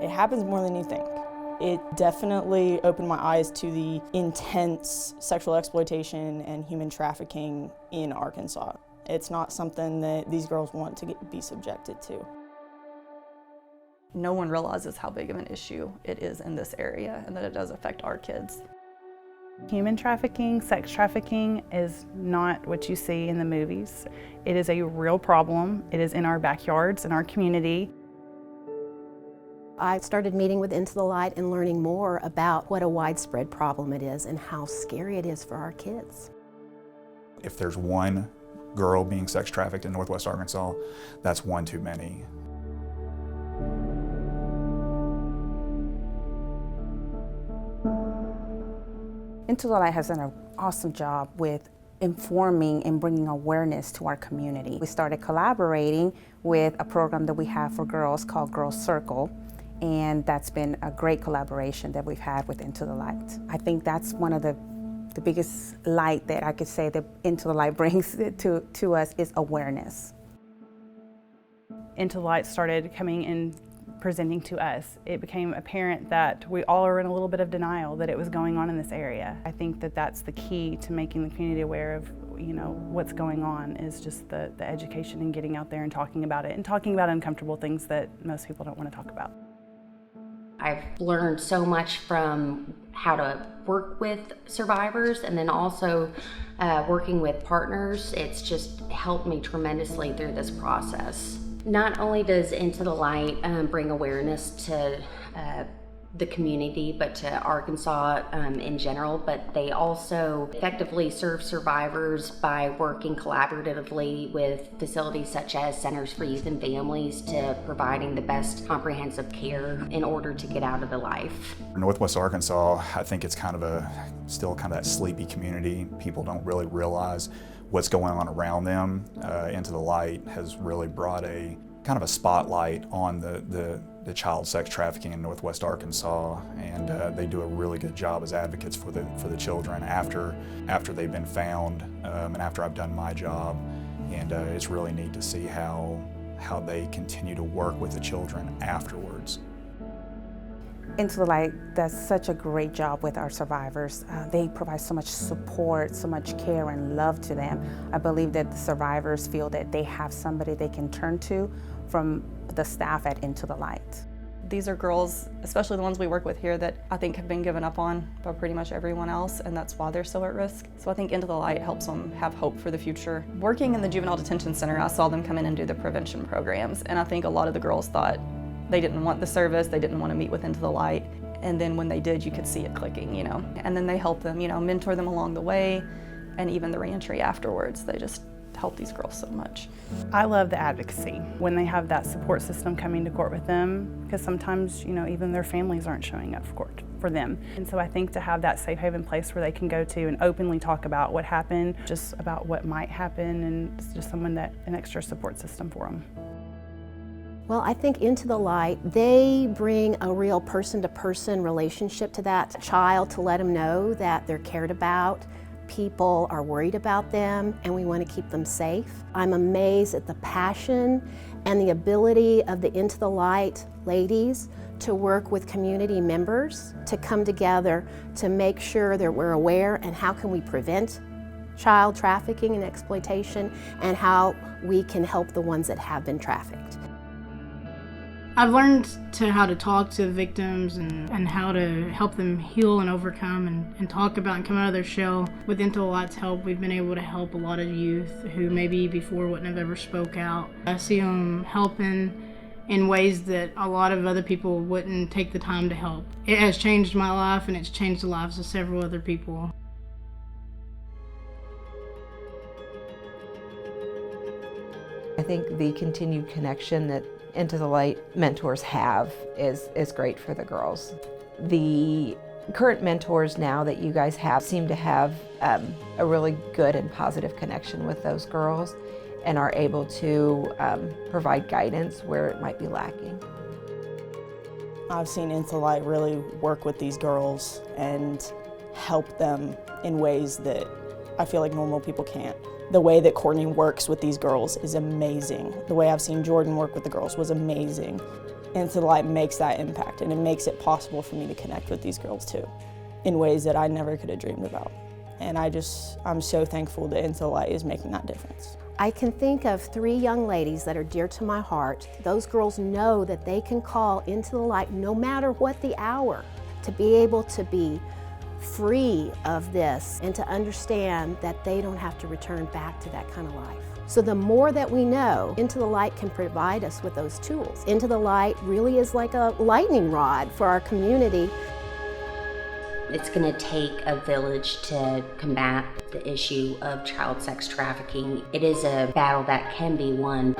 It happens more than you think. It definitely opened my eyes to the intense sexual exploitation and human trafficking in Arkansas. It's not something that these girls want to be subjected to. No one realizes how big of an issue it is in this area and that it does affect our kids. Human trafficking, sex trafficking is not what you see in the movies. It is a real problem. It is in our backyards, in our community. I started meeting with Into the Light and learning more about what a widespread problem it is and how scary it is for our kids. If there's one girl being sex trafficked in Northwest Arkansas, that's one too many. Into the Light has done an awesome job with informing and bringing awareness to our community. We started collaborating with a program that we have for girls called Girls Circle, and that's been a great collaboration that we've had with Into the Light. I think that's one of the biggest light that I could say that Into the Light brings to us is awareness. Into the Light started coming and presenting to us. It became apparent that we all are in a little bit of denial that it was going on in this area. I think that that's the key to making the community aware of, what's going on, is just the education and getting out there and talking about it and talking about uncomfortable things that most people don't want to talk about. I've learned so much from how to work with survivors and then also working with partners. It's just helped me tremendously through this process. Not only does Into the Light bring awareness to the community, but to Arkansas in general, but they also effectively serve survivors by working collaboratively with facilities such as Centers for Youth and Families to providing the best comprehensive care in order to get out of the life. Northwest Arkansas, I think it's still kind of that sleepy community. People don't really realize what's going on around them. Into the Light has really brought a kind of a spotlight on the child sex trafficking in Northwest Arkansas, and they do a really good job as advocates for the children after they've been found and after I've done my job. And it's really neat to see how they continue to work with the children afterwards. Into the Light does such a great job with our survivors. They provide so much support, so much care and love to them. I believe that the survivors feel that they have somebody they can turn to from the staff at Into the Light. These are girls, especially the ones we work with here, that I think have been given up on by pretty much everyone else, and that's why they're so at risk. So I think Into the Light helps them have hope for the future. Working in the juvenile detention center, I saw them come in and do the prevention programs, and I think a lot of the girls thought they didn't want the service, they didn't want to meet with Into the Light, and then when they did, you could see it clicking, And then they help them, mentor them along the way, and even the reentry afterwards. They just help these girls so much. I love the advocacy when they have that support system coming to court with them, because sometimes, even their families aren't showing up for court for them. And so I think to have that safe haven place where they can go to and openly talk about what happened, just about what might happen, and it's just an extra support system for them. Well, I think Into the Light, they bring a real person-to-person relationship to that child to let them know that they're cared about, people are worried about them, and we want to keep them safe. I'm amazed at the passion and the ability of the Into the Light ladies to work with community members to come together to make sure that we're aware and how can we prevent child trafficking and exploitation, and how we can help the ones that have been trafficked. I've learned how to talk to the victims and how to help them heal and overcome and talk about and come out of their shell. With Into the Light's help, we've been able to help a lot of youth who maybe before wouldn't have ever spoke out. I see them helping in ways that a lot of other people wouldn't take the time to help. It has changed my life, and it's changed the lives of several other people. I think the continued connection that Into the Light mentors have is great for the girls. The current mentors now that you guys have seem to have a really good and positive connection with those girls and are able to provide guidance where it might be lacking. I've seen Into the Light really work with these girls and help them in ways that I feel like normal people can't. The way that Courtney works with these girls is amazing. The way I've seen Jordan work with the girls was amazing. Into the Light makes that impact, and it makes it possible for me to connect with these girls too, in ways that I never could have dreamed about. And I'm so thankful that Into the Light is making that difference. I can think of 3 young ladies that are dear to my heart. Those girls know that they can call Into the Light no matter what the hour, to be able to be free of this and to understand that they don't have to return back to that kind of life. So the more that we know, Into the Light can provide us with those tools. Into the Light really is like a lightning rod for our community. It's going to take a village to combat the issue of child sex trafficking. It is a battle that can be won.